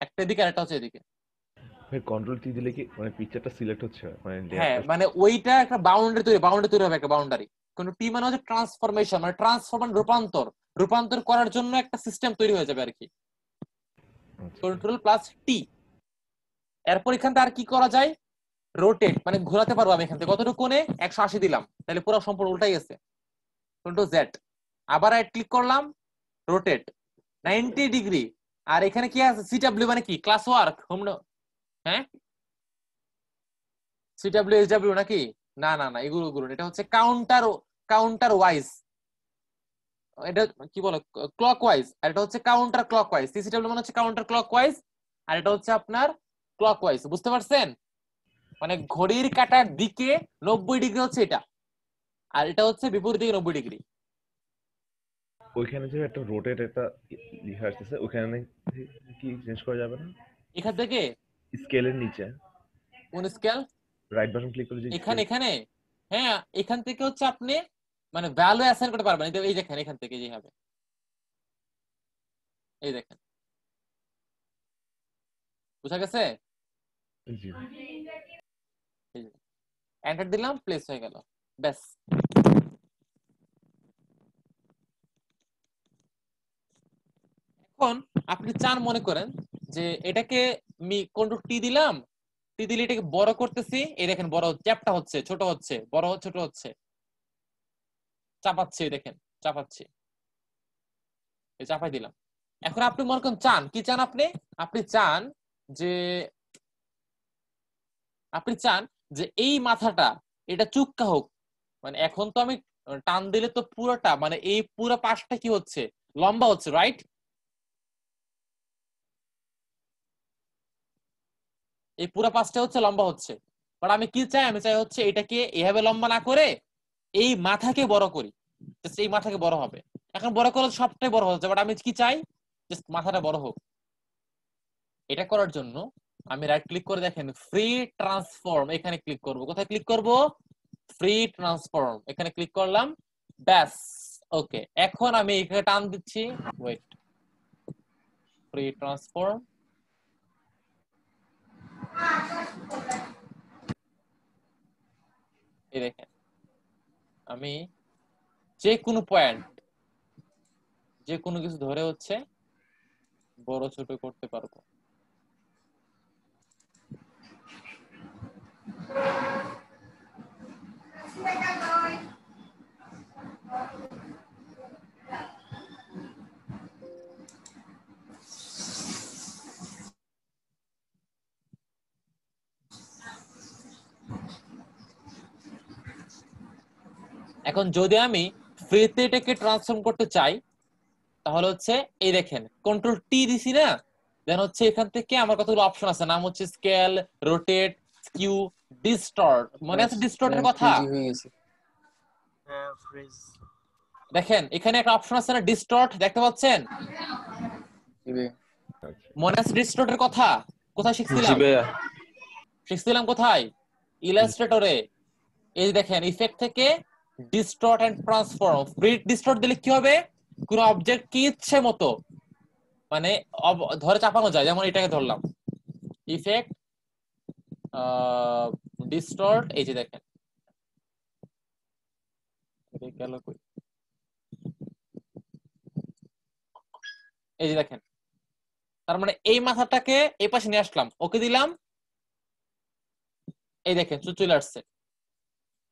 Speaker 1: একটা এদিকে আর একটা হচ্ছে এদিকে।
Speaker 5: ভাই কন্ট্রোল টি দিলে কি মানে পিকচারটা সিলেক্ট হচ্ছে, মানে
Speaker 1: হ্যাঁ,
Speaker 5: লেয়ারটা?
Speaker 1: মানে ওইটা একটা বাউন্ডারি তৈরি হবে, একটা বাউন্ডারি। কিন্তু টি মানে হচ্ছে ট্রান্সফরমেশন, মানে ট্রান্সফরমেশন, রূপান্তর করার জন্য একটা সিস্টেম তৈরি হয়ে যাবে আর কি।
Speaker 5: আচ্ছা।
Speaker 1: কন্ট্রোল প্লাস টি। এরপর এখান থেকে আর কি করা যায়, রোটেট, মানে ঘোরাতে পারবো আমি এখান থেকে কতটুকু কোণে, 180 দিলাম, তাহলে পুরো সম্পূর্ণ উল্টাই গেছে। কন্ট্রোল জেড, আবার রাইট ক্লিক করলাম, রোটেট 90 ডিগ্রি। আর এখানে কি আছে, সিডব্লিউ মানে কি, ক্লাস ওয়ার্ক হোম, হ্যাঁ সিডব্লিউ এসডব্লিউ নাকি, না না না, এগুলো এটা হচ্ছে কাউন্টার ওয়াইজ, এটা কি বলে ক্লক ওয়াইজ, আর এটা হচ্ছে কাউন্টার ক্লক ওয়াইজ। সিসিডব্লিউ মানে হচ্ছে কাউন্টার ক্লক ওয়াইজ, আর এটা হচ্ছে আপনার ক্লক ওয়াইজ। বুঝতে পারছেন? মানে ঘড়ির কাঁটার দিকে 90 ডিগ্রি হচ্ছে এটা, আর এটা হচ্ছে বিপরীত দিকে 90 ডিগ্রি।
Speaker 5: ওইখানে যে একটা রোটেট একটা লেখা আসতেছে, ওখানে কি চেঞ্জ করা যাবে না?
Speaker 1: এখান থেকে
Speaker 5: স্কেলের নিচে
Speaker 1: কোন স্কেল,
Speaker 5: রাইট বাটন ক্লিক করে যে
Speaker 1: এখানে এখানে হ্যাঁ, এখান থেকে হচ্ছে আপনি মানে ভ্যালু অ্যাসাইন করতে পারবেন। এই দেখেন এখান থেকে যেভাবে এই দেখেন, বুঝা গেছে?
Speaker 5: জি
Speaker 1: এন্টার দিলাম, প্লেস হয়ে গেল, ব্যাস। এখন আপনি চান মনে করেন যে এটাকে আমি কন্ট্রোল টি দিলাম, টি দিলে এটাকে বড় করতেছি, এই দেখেন বড় চ্যাপটা হচ্ছে, ছোট হচ্ছে, বড় ছোট হচ্ছে, চাপাচ্ছি, দেখেন চাপাচ্ছি, এই চাপাই দিলাম। এখন আপনি মনে করেন চান কি, চান আপনি, আপনি চান যে আপনি চান যে এই মাথাটা এটা চুক্কা হোক, মানে এখন তো আমি টান দিলে তো পুরোটা, মানে এই পুরো পাশটা কি হচ্ছে, লম্বা হচ্ছে, রাইট? এই পুরো পাশটা হচ্ছে লম্বা হচ্ছে, বাট আমি কি চাই, আমি চাই হচ্ছে এটাকে এভাবে লম্বা না করে এই মাথাকে বড় করি, জাস্ট এই মাথাকে বড় হবে। এখন বড় করলে সবটাই বড় হচ্ছে, বাট আমি কি চাই, জাস্ট মাথাটা বড় হোক। এটা করার জন্য আমি রাইট ক্লিক করে দেখেন ফ্রি ট্রান্সফর্ম, এখানে ক্লিক করব। কোথায় ক্লিক করব? ফ্রি ট্রান্সফর্ম, এখানে ক্লিক করলাম, ব্যাস। ওকে, এখন আমি এখানে টান দিচ্ছি, ওয়েট, ফ্রি ট্রান্সফর্ম, এই দেখেন আমি যে কোনো পয়েন্ট, যে কোনো কিছু ধরে হচ্ছে বড় ছোট করতে পারবো। এখন যদি আমি ফ্রিতে এটাকে ট্রান্সফর্ম করতে চাই, তাহলে হচ্ছে এই দেখেন কন্ট্রোল টি দিছি না, দেন হচ্ছে এখান থেকে আমার কতগুলো অপশন আছে, নাম হচ্ছে স্কেল, রোটেট, স্কিউ, ডিস্টর্ট। মনে আছে ডিস্টর্টের কথা?
Speaker 3: ফ্রিজি হয়ে গেছে।
Speaker 7: হ্যাঁ ফ্রিজ।
Speaker 1: দেখেন এখানে একটা অপশন আছে না, ডিস্টর্ট, দেখতে পাচ্ছেন?
Speaker 3: জি ভাইয়া।
Speaker 1: মনে আছে ডিস্টর্টের কথা? কোথায়
Speaker 4: জি
Speaker 1: শিখছিলাম?
Speaker 4: ভাইয়া।
Speaker 1: শিখছিলাম কোথায়? ইলাস্ট্রেটরে। এই দেখেন ইফেক্ট থেকে distort and transform. Free distort দিলে কি হবে, কোন অবজেক্ট কি ইচ্ছে মতো মানে ধরে চাপানো যায়, যেমন এটাকে ধরলাম, ইফেক্ট ডিস্টর্ট, এই যে দেখেন গেল কই, এই যে দেখেন, তার মানে এই মাথাটাকে এই পাশে নিয়ে আসলাম, ওকে দিলাম, এই দেখেন চলে আসছে।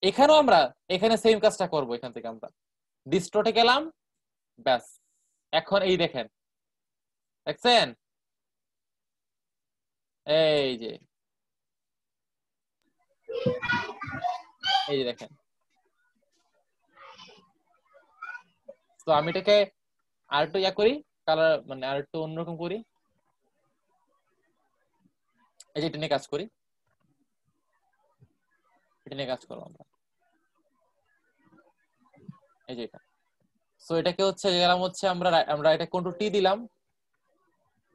Speaker 1: এখানেও আমরা এখানে সেম কাজটা করব, এখান থেকে আমরা ডিস্টর্টে গেলাম, ব্যাস। এখন এই দেখেন, দেখছেন? এই যে এই যে দেখেন। তো আমি এটাকে আরেকটু ইয়া করি, কালার মানে আরেকটু অন্যরকম করি, এই যে এটা নিয়ে কাজ করি, এটা নিয়ে কাজ করবো আমরা, এই যে এটা। সো এটাকে হচ্ছে গেলাম হচ্ছে আমরা এটা কন্ট্রোল টি দিলাম,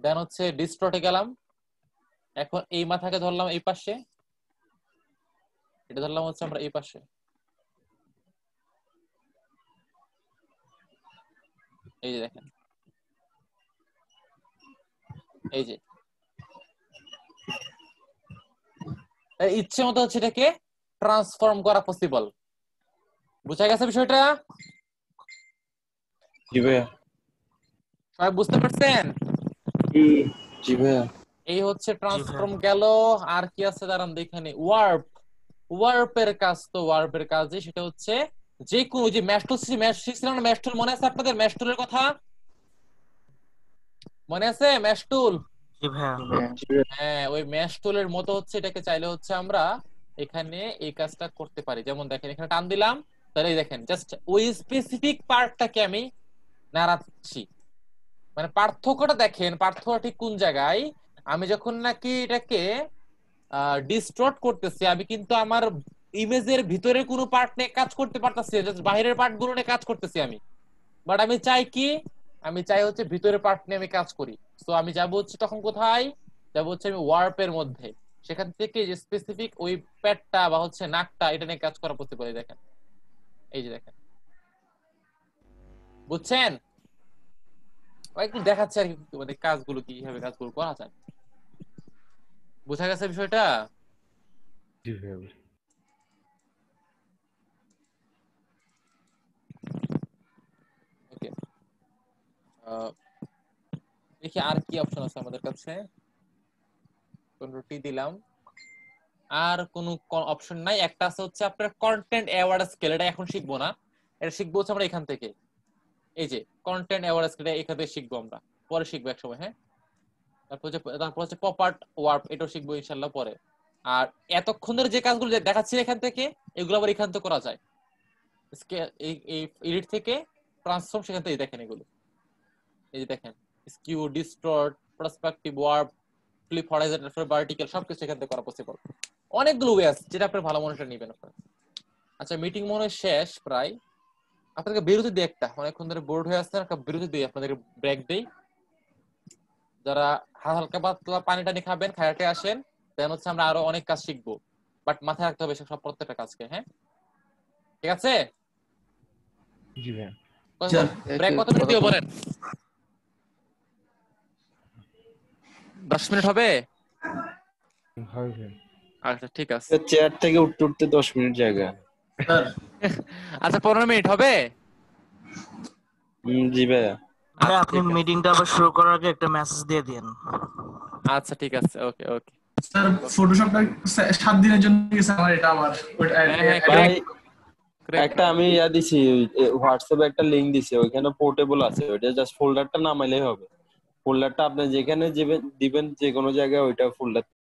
Speaker 1: দেন হচ্ছে ডিস্টর্টে গেলাম। এখন এই মাথাকে ধরলাম এই পাশে, এটা ধরলাম হচ্ছে আমরা এই পাশে, এই যে দেখেন, এই যে ইচ্ছে মতো হচ্ছে এটাকে ট্রান্সফর্ম করা পসিবল। বুঝা গেছে বিষয়টা?
Speaker 4: জি ভাইয়া।
Speaker 1: সবাই বুঝতে পারছেন?
Speaker 6: জি
Speaker 4: জি ভাইয়া।
Speaker 1: এই হচ্ছে ট্রান্সফর্ম গেল। আর কি আছে দাঁড়ান দেখেন, ওয়ার্প। ওয়ার্পের কাজ, তো ওয়ার্পের কাজে সেটা হচ্ছে যে কোনো, যে ম্যাস্টুল শিখছিলাম না, ম্যাস্টুল মনে আছে আপনাদের? ম্যাস্টুলের কথা মনে আছে? ম্যাস্টুল,
Speaker 7: জি ভাইয়া।
Speaker 1: হ্যাঁ, ওই ম্যাস্টুলের মতো হচ্ছে এটাকে চাইলে হচ্ছে আমরা এখানে এই কাজটা করতে পারি। যেমন দেখেন এখানে টান দিলাম, তাহলে এই দেখেন জাস্ট ওই স্পেসিফিক পার্টটাকে আমি নাড়াচ্ছি। মানে পার্থক্যটা দেখেন, পার্থক্যটা ঠিক কোন জায়গায়, আমি যখন নাকি এটাকে ডিস্টর্ট করতেছি, আমি কিন্তু আমার ইমেজের ভিতরে কোনো পার্ট নিয়ে কাজ করতে পারতেছি, জাস্ট বাইরের পার্ট গুলো নিয়ে কাজ করতেছি আমি। বাট আমি চাই কি, আমি চাই হচ্ছে ভিতরের পার্ট নিয়ে আমি কাজ করি। সো আমি যাব হচ্ছে তখন কোথায় যাব, হচ্ছে আমি ওয়ার্পের মধ্যে, সেখান থেকে যে স্পেসিফিক ওই পেটটা বা হচ্ছে নাকটা, এটা নিয়ে কাজ করা পসিবল। দেখেন, এই যে দেখেন, বুঝছেন? একটু দেখাচ্ছে আর কি, মানে কাজগুলো কিভাবে কাজগুলো করা যায়। বোঝা গেছে বিষয়টা?
Speaker 5: জি ভাইয়া বুঝছি।
Speaker 1: ওকে, দেখি আর কি অপশন আছে আমাদের কাছে। কন্ট্রোল টি দিলাম, আর কোনো অপশন নাই। একটা আছে হচ্ছে আপনার কন্টেন্ট অ্যাওয়ার্ড স্কেল, এটা এখন শিখবো না, এটা শিখবো হচ্ছে আমরা এখান থেকে। এই যে কন্টেন্ট অ্যাওয়ার্ড স্কেল, এখান থেকে শিখবো আমরা, পরে শিখবো এক সময়। হ্যাঁ, তারপর হচ্ছে পপ আর্ট ওয়ার্প, এটাও শিখবো ইনশাল্লাহ পরে। আর এতক্ষণ ধরে যে কাজগুলো দেখাচ্ছি এখান থেকে, এগুলো আবার এখান থেকে করা যায়। এই এডিট থেকে ট্রান্সফর্ম, সেখান থেকে দেখেন এগুলো। এই যে দেখেন, skew, distort, perspective, warp, flip horizontal, vertical, সবকিছু এখান থেকে করা পসিবল। অনেকগুলো ওয়ে আছে, যেটা আপনার ভালো মনে নেবেন আপনার। আচ্ছা, মিটিং মনে হয় শেষ প্রায়। আপনাদেরকে বিরতি দিই একটা, অনেকক্ষণ ধরে বোর্ড হয়ে আসছেন, একটা বিরতি দিই, আপনাদের ব্রেক দেই। যারা হালকা পাতলা পানি টানি খাবেন, খায়াতে আসেন, দেন হচ্ছে আমরা আরো অনেক কাজ শিখবো, বাট মাথায় রাখতে হবে সব প্রত্যেকটা কাজকে। হ্যাঁ, ঠিক আছে?
Speaker 5: জি ভাইয়া।
Speaker 1: ব্রেক কত মিনিট দিও বলেন? 10 মিনিট হবে?
Speaker 5: হয় ভাইয়া।
Speaker 1: আচ্ছা ঠিক আছে।
Speaker 4: চেয়ার থেকে উঠতে উঠতে 10 মিনিট জায়গা।
Speaker 1: আচ্ছা 15 মিনিট হবে?
Speaker 4: জি ভাইয়া।
Speaker 7: ভাই আপনি মিটিংটা আবার শুরু করার আগে একটা মেসেজ দিয়ে দিন।
Speaker 1: আচ্ছা ঠিক আছে, ওকে ওকে।
Speaker 2: স্যার ফটোশপটা 7 দিনের জন্য গেছে আমার, এটা আমার
Speaker 4: ভাই একটা আমি দিছি, হোয়াটসঅ্যাপে একটা লিংক দিছি, ওইখানে পোর্টেবল আছে, ওইটা জাস্ট ফোল্ডারটা নামাইলেই হবে। ফোল্ডারটা আপনি যেখানে দিবেন যে কোনো জায়গায় ওইটা ফোল্ডার